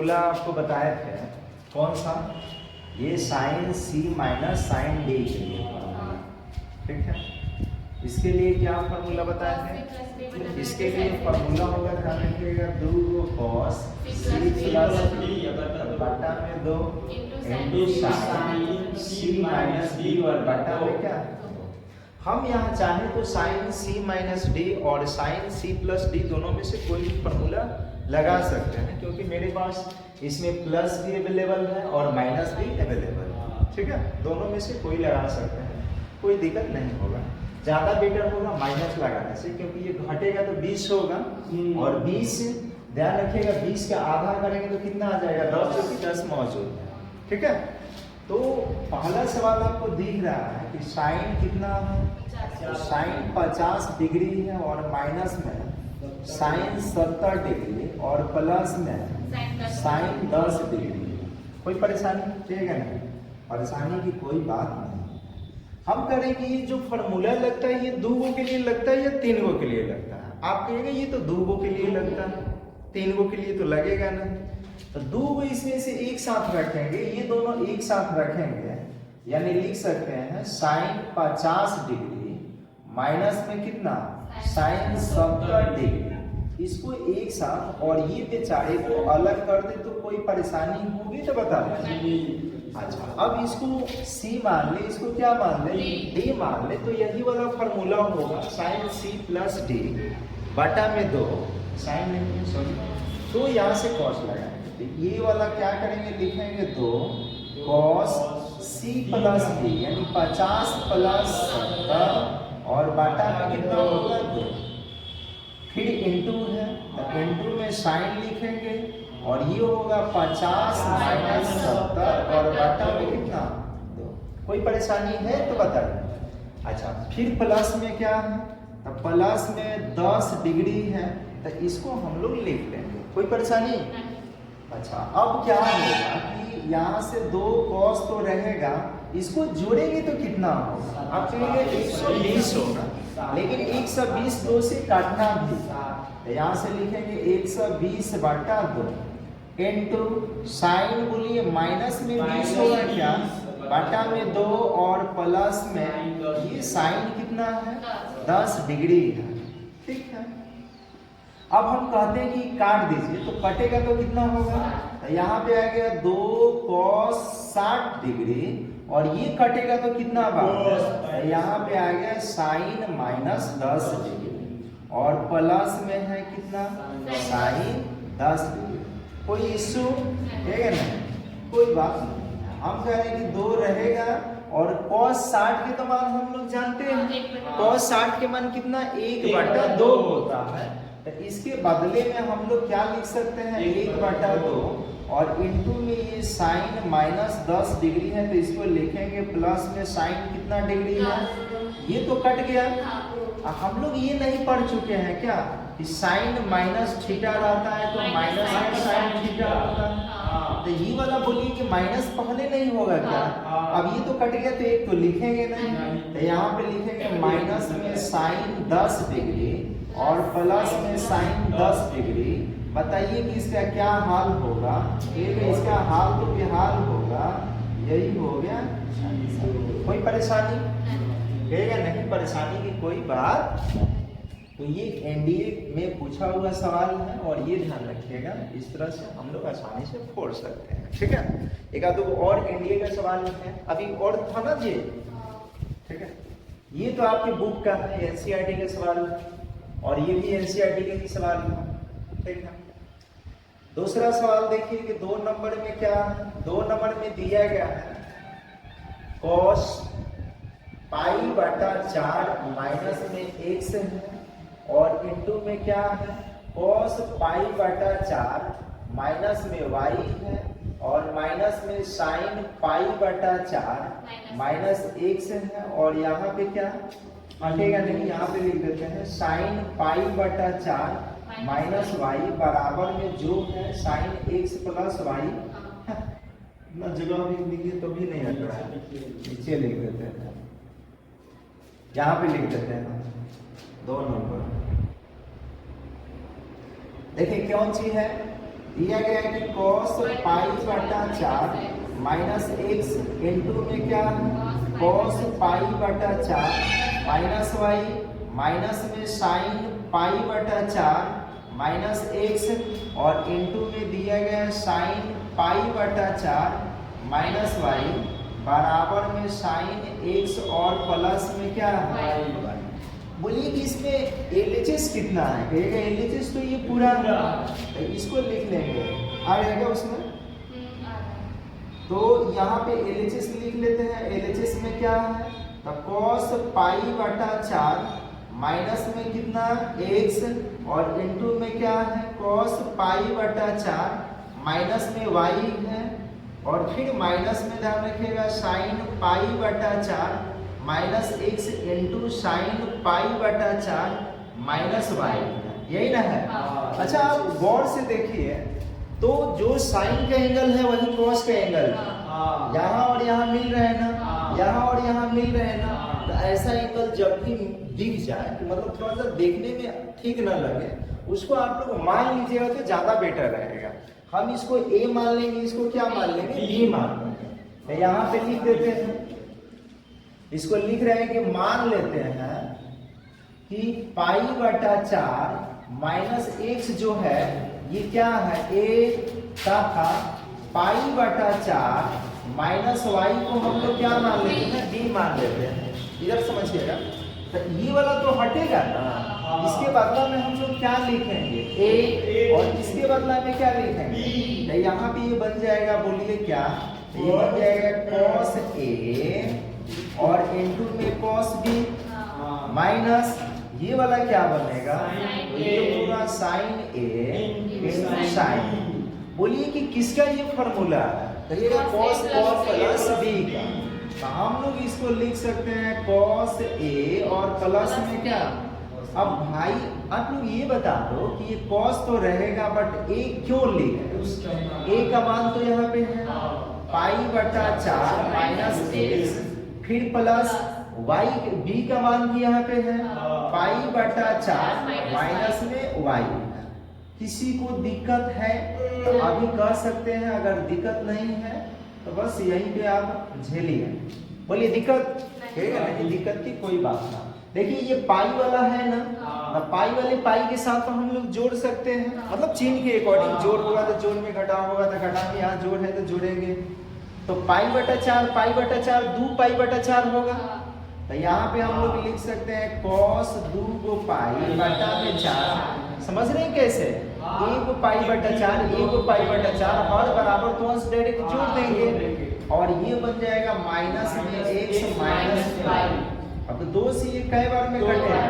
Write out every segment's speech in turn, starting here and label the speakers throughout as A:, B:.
A: Formula आपको बताए थे, कौन सा, ये साइन सी माइनस साइन डी के लिए, ठीक है। इसके लिए क्या फॉर्मूला बताए थे, इसके लिए फॉर्मूला होगा, ध्यान रखिएगा, 2 cos सी प्लस डी बटा में 2 इंटू साइन सी माइनस डी और बटा में क्या। हम यहाँ चाहें तो साइन सी माइनस डी और साइन सी प्लस डी दोनों में से कोई भी फॉर्मूला लगा सकते हैं, क्योंकि मेरे पास इसमें प्लस भी अवेलेबल है और माइनस भी अवेलेबल है, ठीक है। दोनों में से कोई लगा सकते हैं, कोई दिक्कत नहीं होगा। ज़्यादा बेटर होगा माइनस लगाने से, क्योंकि ये घटेगा तो 20 होगा और 20 ध्यान रखिएगा 20 का आधा करेंगे तो कितना आ जाएगा, 10, क्योंकि 10 मौजूद है, ठीक है। तो पहला सवाल आपको दिख रहा है कि साइन कितना है, तो साइन 50 डिग्री है और माइनस में साइन 70 डिग्री और प्लस में साइन 10 डिग्री। कोई परेशानी चाहिएगा नहीं, परेशानी की कोई बात नहीं। हम करेंगे ये जो फॉर्मूला लगता है ये 2 गो के लिए लगता है या 3 गो के लिए लगता है। आप कहेंगे ये तो 2 गो के लिए लगता है, 3 गो के लिए तो लगेगा नहीं। तो 2 गो इसमें से एक साथ रखेंगे, ये दोनों एक साथ रखेंगे, यानी लिख सकते हैं साइन 50 डिग्री माइनस में कितना, साइन 70 डिग्री, इसको एक साथ, और ये बेचारे को अलग कर दे तो कोई परेशानी होगी तो बता दें। अच्छा, अब इसको C मान ले, इसको क्या मान ले, D मान ले, तो यही वाला फॉर्मूला होगा साइन C प्लस डी बटा में 2 साइन नहीं, सॉरी, तो यहाँ से कॉस लगाएंगे, तो ये वाला क्या करेंगे, लिखेंगे 2 cos C प्लस डी, यानी 50 प्लस 70 और बटा में कितना होगा 2, फिर इंटू है तो इंटू में साइन लिखेंगे और ये होगा 50 माइनस 70 और बटा में कितना 2। कोई परेशानी है तो बताइए। अच्छा, फिर प्लस में क्या है, तो प्लस में 10 डिग्री है, तो इसको हम लोग लिख लेंगे, कोई परेशानी। अच्छा, अब क्या होगा कि यहाँ से 2 cos तो रहेगा, इसको जोड़ेंगे तो कितना होगा, आप कहेंगे 120 होगा, लेकिन 120 2 से काटना भी, तो यहाँ से लिखेंगे 120 बटा 2 इंटू साइन बोलिए माइनस में 20 होगा क्या, बटा में 2 और प्लस में ये साइन कितना है 10 डिग्री है, ठीक है। अब हम कहते हैं कि काट दीजिए, तो कटेगा तो कितना होगा, तो यहाँ पे आ गया 2 cos 60 डिग्री और ये कटेगा तो कितना बार, यहाँ पे आ गया साइन माइनस 10 डिग्री और प्लस में है कितना साइन 10 डिग्री। कोई इश्यू है ना, कोई बात नहीं। हम कह रहे हैं कि 2 रहेगा और cos 60 के तो मान हम लोग जानते हैं, cos 60 के मान कितना 1 बटा 2 होता है, तो इसके बदले में हम लोग क्या लिख सकते हैं 1 बटा 2 और इंटू में ये साइन माइनस 10 डिग्री है, तो इसको लिखेंगे प्लस में साइन कितना डिग्री है, ये तो कट गया। हम लोग ये नहीं पढ़ चुके हैं क्या कि साइन माइनस थीटा रहता है तो माइनस में साइन थीटा होता है, तो ये वाला बोलिए कि माइनस पहले नहीं होगा क्या, अब ये तो कट गया तो एक तो लिखेंगे नहीं, तो यहाँ पे लिखेंगे माइनस में साइन 10 डिग्री और प्लस में साइन 10 डिग्री। बताइए कि इसका क्या हाल होगा, इसका हाल तो बेहाल होगा, यही हो गया। कोई परेशानी कहेगा नहीं, परेशानी की कोई बात। तो ये एनडीए में पूछा हुआ सवाल है और ये ध्यान रखिएगा, इस तरह से हम लोग आसानी से फोड़ सकते हैं, ठीक है। एक आध और एनडीए का सवाल है, अभी और था ना जी, ठीक है। ये तो आपके बुक का है, एनसीईआरटी का सवाल है और ये भी एनसीईआरटी का ही सवाल है, ठीक है। दूसरा सवाल देखिए कि 2 नंबर में क्या है, 2 नंबर में दिया गया है cos पाई बटा 4 माइनस में x है और इंटू में क्या है cos पाई बटा 4 माइनस में y है और माइनस में साइन पाई बटा 4 माइनस x है और यहाँ पे क्या हटेगा नहीं, यहाँ पे लिख देते हैं साइन पाई बटा 4 माइनस y बराबर में जो है साइन x प्लस y। ना जगह भी लिखिए तो भी नहीं हट रहा है, नीचे लिख देते हैं, यहाँ पे लिख देते हैं 2 नंबर। देखिए कौन सी है दिया गया है कि cos पाई बटा 4 माइनस एक्स इंटू में क्या है cos पाई बटा 4 माइनस वाई माइनस में साइन पाई बटा 4 माइनस एक्स और इंटू में दिया गया है साइन पाई बटा 4 माइनस वाई बराबर में साइन एक्स और प्लस में क्या है बोलिए कि इसमें LHS कितना है कहिएगा LHS तो ये पूरा तो इसको लिख लेंगे आ जाएगा उसमें तो यहाँ पे LHS लिख लेते हैं LHS में क्या है तो cos पाई बटा 4 माइनस में कितना x और इंटू में क्या है cos पाई बटा 4 माइनस में y है और फिर माइनस में ध्यान रखिएगा साइन पाई बटा 4 minus x into sine pi बटा 4 माइनस वाई यही ना है। अच्छा आप गौर से देखिए तो जो साइन का एंगल है वही कॉस का एंगल यहाँ और यहाँ मिल रहे हैं ना यहाँ और यहाँ मिल रहे हैं ना तो ऐसा एंगल जब भी दिख जाए तो मतलब थोड़ा सा देखने में ठीक ना लगे उसको आप लोग मान लीजिएगा तो ज्यादा बेटर रहेगा। हम इसको A मान लेंगे इसको क्या मान लेंगे B मान लेंगे तो यहाँ पे लिख देते हैं इसको लिख रहे हैं कि मान लेते हैं कि पाई बटा 4 माइनस एक्स जो है ये क्या है A तथा पाई बटा 4 माइनस वाई को हम लोग क्या मान लेते हैं B मान लेते हैं। इधर समझिएगा तो ये वाला तो हटेगा ना इसके बदला में हम लोग क्या लिखेंगे A और इसके बदला में क्या लिखेंगे तो यहाँ पे ये बन जाएगा बोलिए क्या ये बन जाएगा cos A और इंटू में cos B माइनस ये वाला क्या बनेगा ये पूरा साइन A इंटू साइन बोलिए कि किसका ये फॉर्मूला है कहिएगा cos A प्लस B का तो हम लोग इसको लिख सकते हैं cos A और प्लस में क्या अब भाई आप लोग ये बता दो कि ये cos तो रहेगा बट A क्यों लिखे A का मान तो यहाँ पे है पाई बटा 4 माइनस एक्स फिर प्लस y b का मान भी यहाँ पे है पाई बटा 4 माइनस में y किसी को दिक्कत है तो अभी कह सकते हैं अगर दिक्कत नहीं है तो बस यहीं पे आप झेलिए बोलिए दिक्कत है नहीं दिक्कत की कोई बात ना देखिए ये पाई वाला है ना पाई वाले पाई के साथ तो हम लोग जोड़ सकते हैं मतलब चिन्ह के अकॉर्डिंग जोड़ होगा तो जोड़ में घटाव होगा तो घटा में यहाँ जोड़ है तो जोड़ेंगे तो पाई बटा 4 2 पाई बटा 4 होगा तो यहाँ पे हम लोग लिख सकते हैं cos 2 को पाई बटा में 4 समझ रहे हैं कैसे एक पाई बटा 4 एक पाई बटा 4 हर बराबर तो अंश डायरेक्ट जोड़ देंगे और ये बन जाएगा माइनस में x माइनस पाई अब दो से ये कई बार में कटेगा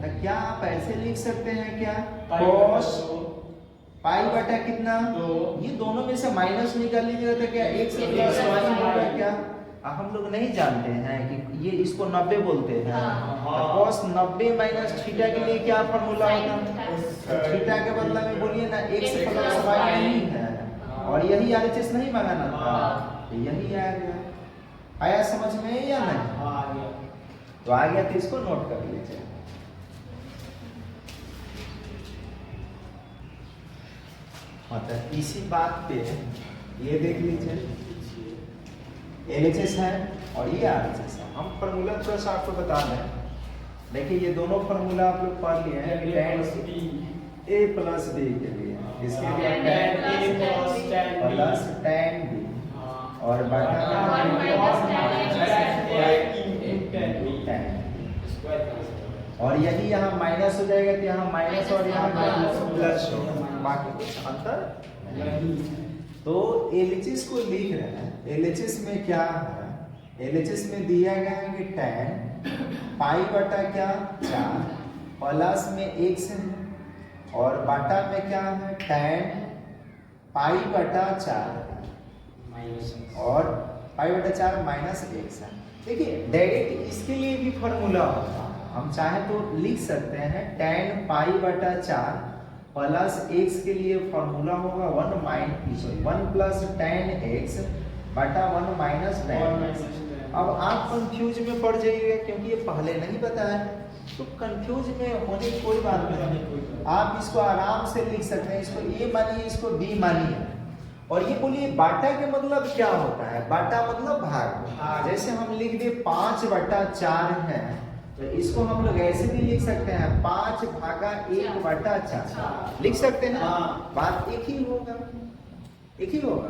A: तो क्या आप ऐसे लिख सकते हैं क्या cos पाई बटा कितना ये दोनों में से माइनस निकाल लीजिएगा तो क्या x प्लस y होगा क्या हम लोग नहीं जानते हैं कि ये इसको 90 बोलते हैं cos 90 माइनस थीटा के लिए क्या फॉर्मूला होगा थीटा के बदला में बोलिए ना x प्लस y नहीं है और यही RHS नहीं मांगना था यही आ गया आया समझ में या नहीं तो आ गया तो इसको नोट कर लीजिए मतलब इसी बात पे ये देख लीजिए LHS है और ये RHS है हम फार्मूला थोड़ा सा आपको बता दें देखिए ये दोनों फार्मूला आप लोग पढ़ लिए हैं tan A प्लस B के लिए इसके लिए tan A plus tan B और बटा और यही यहाँ माइनस हो जाएगा तो यहाँ माइनस और यहाँ प्लस होगा बाकी कुछ अंतर नहीं तो LHS को लिख रहे हैं LHS में क्या है LHS में दिया गया है कि tan पाई बटा क्या 4 प्लस में x है और बटा में क्या है tan पाई बटा 4 और पाई बटा 4 माइनस x है। देखिए डायरेक्ट इसके लिए भी फॉर्मूला होता है हम चाहे तो लिख सकते हैं tan पाई बटा 4 प्लस x के लिए फॉर्मूला होगा 1 प्लस tan x बटा 1 माइनस tan x। अब आप कंफ्यूज में पड़ जाइएगा क्योंकि ये पहले नहीं बताया है, तो कंफ्यूज में होने की कोई बात नहीं। आप इसको आराम से लिख सकते हैं, इसको ए मानिए, इसको बी मानिए। और ये बोलिए बाटा के मतलब क्या होता है? बाटा मतलब भाग। जैसे हम लिख दे 5/4 है, तो इसको हम लोग ऐसे भी लिख सकते हैं 5/1/4 लिख सकते हैं। बात एक ही होगा, एक ही होगा।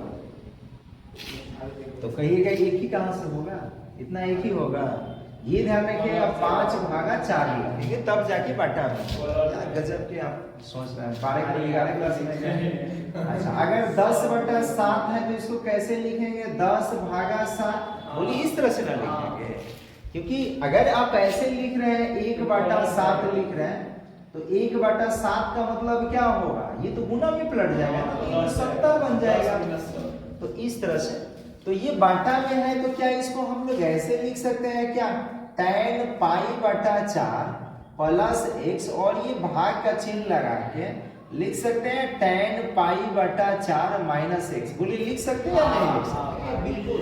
A: तो कहिएगा एक ही कहाँ से होगा? इतना एक ही होगा। ये ध्यान रखिएगा 5/4 लिखेंगे तब जाके बाटा में। गजब के आप सोच रहे हैं, 11 क्लास में। अच्छा, अगर 10/7 है तो इसको कैसे लिखेंगे? 10/7। बोलिए इस तरह से ना लिखेंगे, क्योंकि अगर आप ऐसे लिख रहे हैं 1/7 लिख रहे हैं, तो 1/7 का मतलब क्या होगा? ये तो गुना में पलट जाएगा ना, तो ये 70 बन जाएगा। तो इस तरह से, तो ये बाटा में है तो क्या इसको हम लोग ऐसे लिख सकते हैं क्या? tan π/4 प्लस x, और ये भाग का चिन्ह लगा के लिख सकते हैं tan π/4 माइनस x। बोलिए लिख सकते हैं या नहीं लिख सकते? बिल्कुल,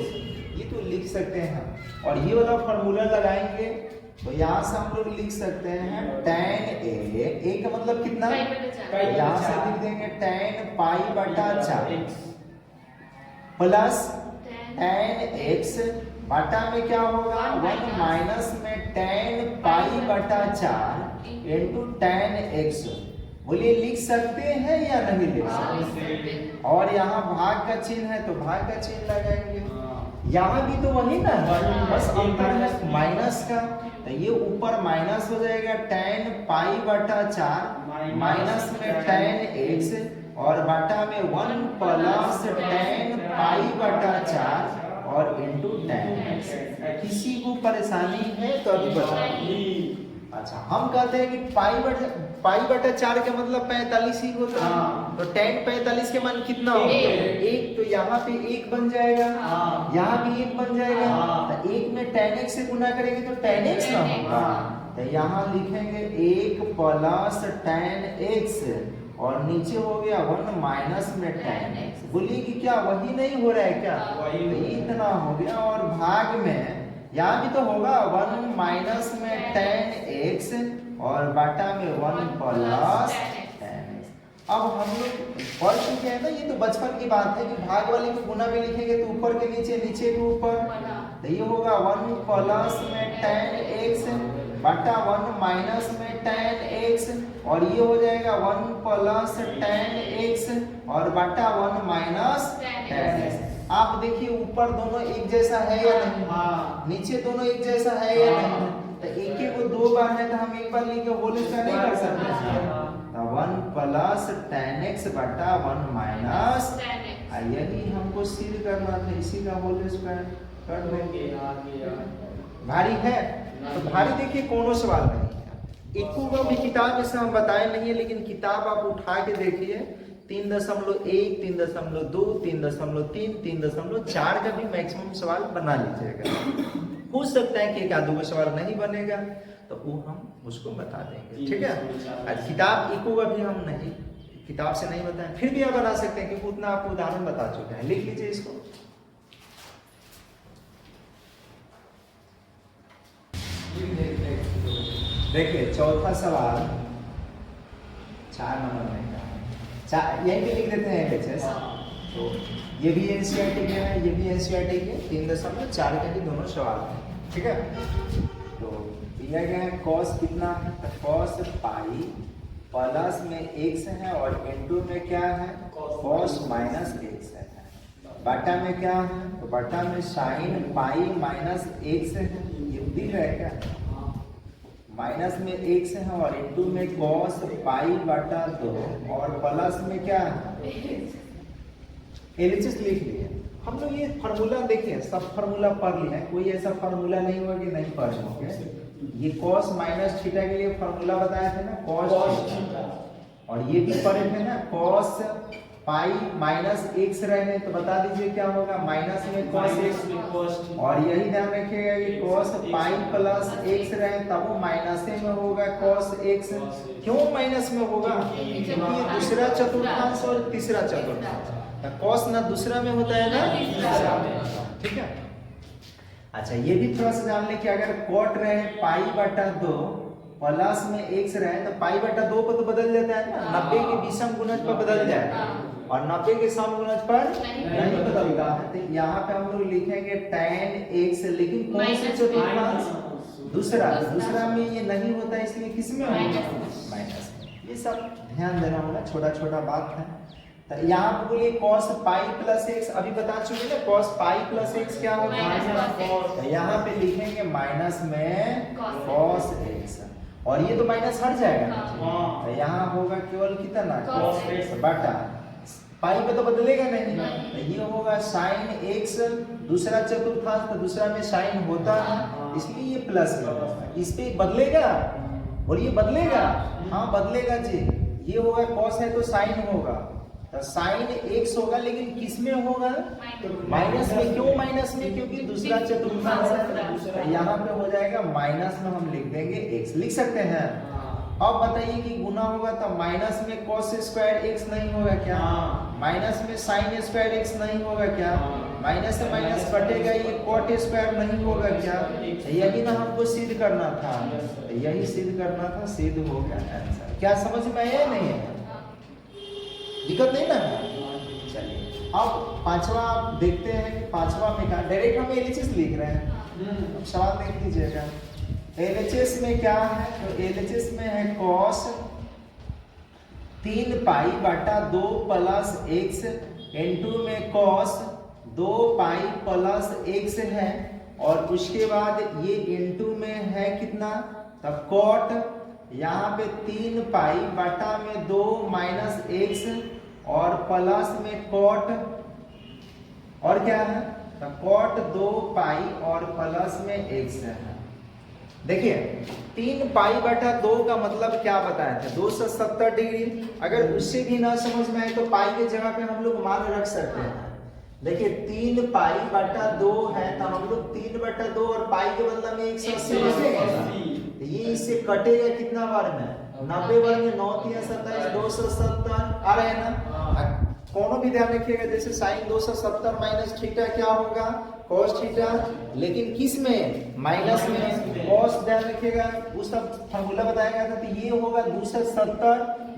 A: ये तो लिख सकते हैं। और ये वाला फॉर्मूला लगाएंगे तो यहाँ से हम लोग लिख सकते हैं tan a का मतलब कितना? यहाँ से लिख देंगे tan π/4 प्लस tan x बाटा में क्या होगा? 1 माइनस में tan π/4 इंटू tan x। बोलिए लिख सकते हैं या नहीं लिख सकते? और यहाँ भाग का चिन्ह है तो भाग का चिन्ह लगाएंगे। यहाँ भी तो वही ना, बस अंतर है माइनस का, तो ये ऊपर माइनस हो जाएगा tan π/4 माइनस में tan x, और बाटा में 1 प्लस tan π/4 और इंटू tan x। किसी को परेशानी है तो अभी बताइए। अच्छा, हम कहते हैं कि π/4 का मतलब 45 ही होता है, तो tan 45 के मान कितना होगा? 1। तो यहाँ पे 1 बन जाएगा, यहाँ भी 1 बन जाएगा। तो 1 में tan x से गुना करेंगे तो tan x ना होगा, तो यहाँ लिखेंगे 1 प्लस tan x, और नीचे हो गया 1 माइनस में tan x। बोलिए कि क्या वही नहीं हो रहा है क्या? तो इतना हो गया। और भाग में यहाँ भी तो होगा 1 माइनस में tan x, और बाटा में 1 प्लस tan x। अब हम लोग पढ़ चुके हैं ना, ये तो बचपन की बात है कि भाग वाले को गुना में लिखेंगे तो ऊपर के नीचे, नीचे के ऊपर, तो ये होगा 1 प्लस में tan x बटा 1 माइनस में tan x, और ये हो जाएगा 1 प्लस tan x और बटा 1 माइनस tan x। आप देखिए ऊपर दोनों एक जैसा है या नहीं? नीचे दोनों एक जैसा है या नहीं? तो एक ही को 2 बार है तो हम एक बार लिख के होल स्क्वायर नहीं कर सकते। तो 1 प्लस tan x बटा 1 माइनस, यही हमको सिद्ध करना था, इसी का होल स्क्वायर कर देंगे। भारी है तो भारी देखिए कोनो सवाल नहीं है। इक्को का भी किताब में से हम बताए नहीं है, लेकिन किताब आप उठा के देखिए 3.1, 3.2, 3.3, 3.4 का भी मैक्सिमम सवाल बना लीजिएगा। हो सकता है कि एक आध सवाल नहीं बनेगा तो वो हम उसको बता देंगे, ठीक है। आज किताब इक्को का भी हम नहीं, किताब से नहीं बताएं, फिर भी आप बना सकते हैं क्योंकि उतना आपको उदाहरण बता चुके हैं। लिख लीजिए इसको। देखिए चौथा सवाल 4 नंबर में का, यहीं पे लिख देते हैं एचएस। तो ये भी एनसीईआरटी के है, ये भी एनसीईआरटी के 3.4 के भी दोनों सवाल हैं, ठीक है। तो दिया गया है कॉस कितना है, तो कॉस पाई प्लस में x है और इनटू में क्या है कॉस माइनस x है। बटा में क्या है, तो बटा में साइन पाई माइनस x है, ये दी रहेगा। माइनस में x है और इनटू में कॉस पाई बटा 2 और प्लस में क्या है एलएचएस लिख लिए। हम लोग ये फार्मूला देखिए, सब फार्मूला पढ़ लिए हैं, कोई ऐसा फार्मूला नहीं हुआ कि नहीं पढ़े होंगे। ये कॉस माइनस थीटा के लिए फार्मूला बताया था ना, कॉस थीटा, और ये भी पढ़े थे ना कॉस पाई माइनस x रहे तो बता दीजिए क्या होगा, माइनस में कॉस x, और यही ध्यान रखिएगा कि कॉस पाई प्लस x रहे तब वो माइनस में होगा कॉस x। क्यों माइनस में होगा, क्योंकि ये दूसरा चतुर्थांश और तीसरा चतुर्थांश, कॉस ना दूसरा में होता है ना तीसरा में, ठीक है। अच्छा ये भी थोड़ा सा जान ले कि अगर कॉट रहे पाई बटा 2 प्लस में x रहे तो पाई बटा 2 पर तो बदल जाता है ना, 90 के विषम गुणज पर बदल जाएगा और 90 के सम गुणज पर नहीं बदलता है। तो यहाँ पे हम लोग लिखेंगे tan x, लेकिन कौन से चतुर्थांश? दूसरा। तो दूसरा में ये नहीं होता इसलिए किस में होगा? माइनस में। ये सब ध्यान देना होगा, छोटा छोटा बात है। तो यहाँ पे बोलिए cos पाई प्लस x, अभी बता चुके ना cos पाई प्लस x क्या होगा? तो यहाँ पे लिखेंगे माइनस में cos x, और ये तो माइनस हट जाएगा। तो यहाँ होगा केवल कितना cos x बटा पाई पे तो बदलेगा नहीं, तो ये होगा sin x, दूसरा चतुर्थांश तो दूसरा में sin होता है इसलिए ये प्लस में होगा। इस पे बदलेगा, बोलिए बदलेगा? हाँ बदलेगा जी। ये होगा cos है तो sin होगा, तो sin x होगा, लेकिन किस में होगा? माइनस में। क्यों माइनस में? क्योंकि दूसरा चतुर्थांश है। यहाँ पे हो जाएगा माइनस में, हम लिख देंगे x, लिख सकते हैं। अब बताइए कि गुना होगा तो माइनस में cos स्क्वायर x नहीं होगा क्या? माइनस में sin स्क्वायर x नहीं होगा क्या? माइनस से माइनस कटेगा, ये cot स्क्वायर नहीं होगा क्या? यही ना हमको सिद्ध करना था, यही सिद्ध करना था, सिद्ध हो गया आंसर। क्या समझ में आया? नहीं है, दिक्कत नहीं ना? चलिए अब पांचवा आप देखते हैं कि पांचवा में क्या, डायरेक्ट हम एलएचएस लिख रहे हैं। अब सवाल देख लीजिएगा, एलएचएस में क्या है? तो एलएचएस में है cos 3 पाई बटा 2 प्लस x, इनटू में cos 2 पाई प्लस x है, और उसके बाद ये इनटू में है कितना? तब cot यहाँ पे 3 पाई बटा में 2 माइनस x, और प्लस में cot, और क्या है? तो cot 2 पाई और प्लस में x है। देखिए 3 पाई बटा 2 का मतलब क्या बताए थे? 270 डिग्री। अगर उससे भी ना समझ में आए तो पाई के जगह पे हम लोग मान रख सकते हैं। देखिए 3 पाई बटा 2 है तो हम लोग 3 बटा 2 और पाई के बदला में 180 लिखेंगे। ये इससे कटेगा कितना बार में? 90 बार में। 9 3 27, 270 आ रहे हैं ना? कोनो भी ध्यान रखिएगा, जैसे sin 270 माइनस थीटा क्या होगा? cos थीटा, लेकिन किस में? माइनस में। cos ध्यान रखिएगा, उसका फॉर्मूला बताया गया था, तो ये होगा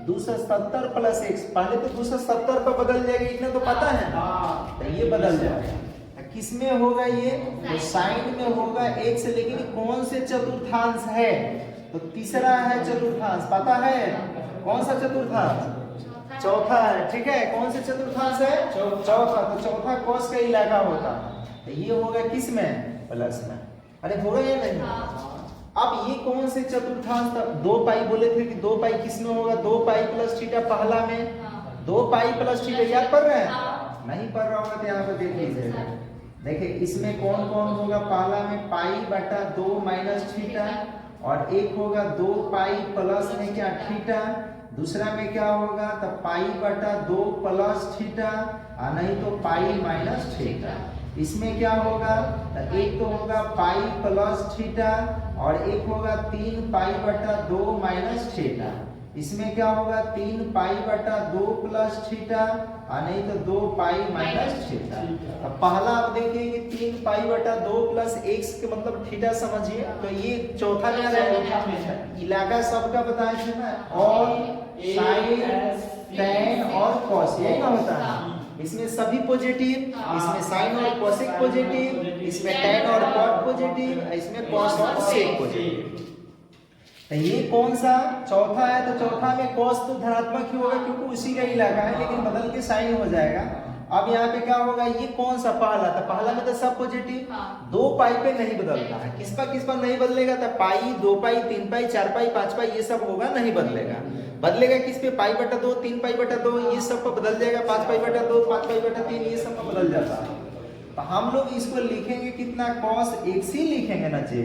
A: 270 प्लस x। पहले तो 270 पर बदल जाएगा, इतना तो पता है ना, तो ये बदल जाएगा। किस में होगा ये? तो साइन में होगा x, लेकिन कौन से चतुर्थांश है? तो तीसरा है चतुर्थांश, पता है कौन सा चतुर्थांश? चौथा है, ठीक है। कौन से चतुर्थांश है? चौथा। तो चौथा cos का इलाका होता है, तो ये होगा किस में? प्लस में। अरे होगा या नहीं? अब ये कौन से चतुर्थांश था? 2 पाई बोले थे कि 2 पाई किस में होगा? 2 पाई प्लस थीटा पहला में। 2 पाई प्लस थीटा याद पढ़ रहे हैं? नहीं पढ़ रहा होगा तो यहाँ पे देख लीजिएगा। देखिए इसमें कौन कौन होगा? पहला में पाई बटा 2 माइनस थीटा, और एक होगा 2 पाई प्लस में क्या? थीटा। दूसरा में क्या होगा? तो पाई बटा 2 प्लस थीटा, और नहीं तो पाई माइनस थीटा। इसमें क्या होगा? तो एक तो होगा पाई प्लस थीटा, और एक होगा 3 पाई बटा 2 माइनस थीटा। इसमें क्या होगा? 3 पाई बटा 2 प्लस थीटा, और नहीं तो 2 पाई माइनस थीटा। अब पहला आप देखिए कि 3 पाई बटा 2 प्लस x के मतलब थीटा समझिए, तो ये चौथा में आ जाएगा। इलाका सबका बताए थे ना, और साइन, tan और cos, यही ना होता है। इसमें सभी पॉजिटिव, इसमें साइन और कोसेक पॉजिटिव, इसमें tan और cot पॉजिटिव, इसमें cos और sec पॉजिटिव। तो ये कौन सा? चौथा है, तो चौथा में cos तो धनात्मक ही होगा क्योंकि उसी का इलाका है, लेकिन बदल के साइन हो जाएगा। अब यहाँ पे क्या होगा? ये कौन सा? पहला। तो पहला में तो सब पॉजिटिव। 2 पाई पे नहीं बदलता है, किस पर नहीं बदलेगा? तो पाई, 2 पाई, 3 पाई, 4 पाई, 5 पाई, ये सब होगा, नहीं बदलेगा। बदलेगा किस पे? पाई बटा 2, 3 पाई बटा 2, ये सब पर बदल जाएगा। 5 पाई बटा 2, 5 पाई बटा 3, ये सब पर बदल जाता है। तो हम लोग इसको लिखेंगे कितना? cos x ही लिखेंगे ना जी।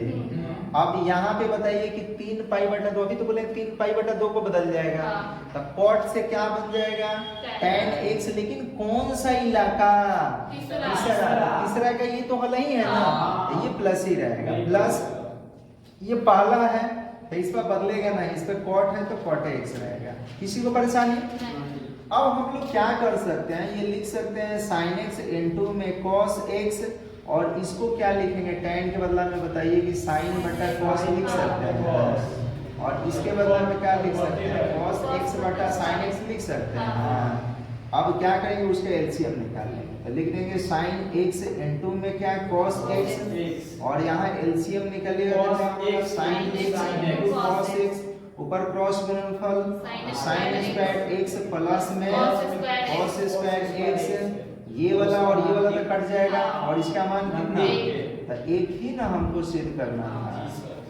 A: अब यहाँ पे बताइए कि 3 पाई बटा 2, अभी तो बोले 3 पाई बटा 2 को बदल जाएगा, तो cot से क्या बन जाएगा? tan x, लेकिन कौन सा इलाका? तीसरा का ये तो हल ही है ना, ये प्लस ही रहेगा। प्लस ये पहला है तो इस पर बदलेगा नहीं, इस पर cot है तो cot x रहेगा। किसी को परेशानी? अब हम लोग क्या कर सकते हैं? ये लिख सकते हैं sin x इनटू में cos x, और इसको क्या लिखेंगे, tan के बदला में बताइए कि sin बटा cos लिख सकते हैं, और इसके बदला में क्या लिख सकते हैं, cos x बटा sin x लिख सकते हैं। हाँ। अब क्या करेंगे, उसका एलसीएम निकाल लेंगे, तो लिख देंगे sin x इनटू में क्या है cos x, और यहाँ एलसीएम निकलेगा sin x into cos x, ऊपर क्रॉस गुणनफल sin स्क्वायर x प्लस में cos स्क्वायर x, ये वाला और ये वाला तो कट जाएगा, और इसका मान कितना, तो एक ही ना हमको सिद्ध करना है,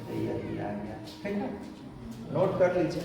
A: तो ये दिया गया, ठीक है, नोट कर लीजिए।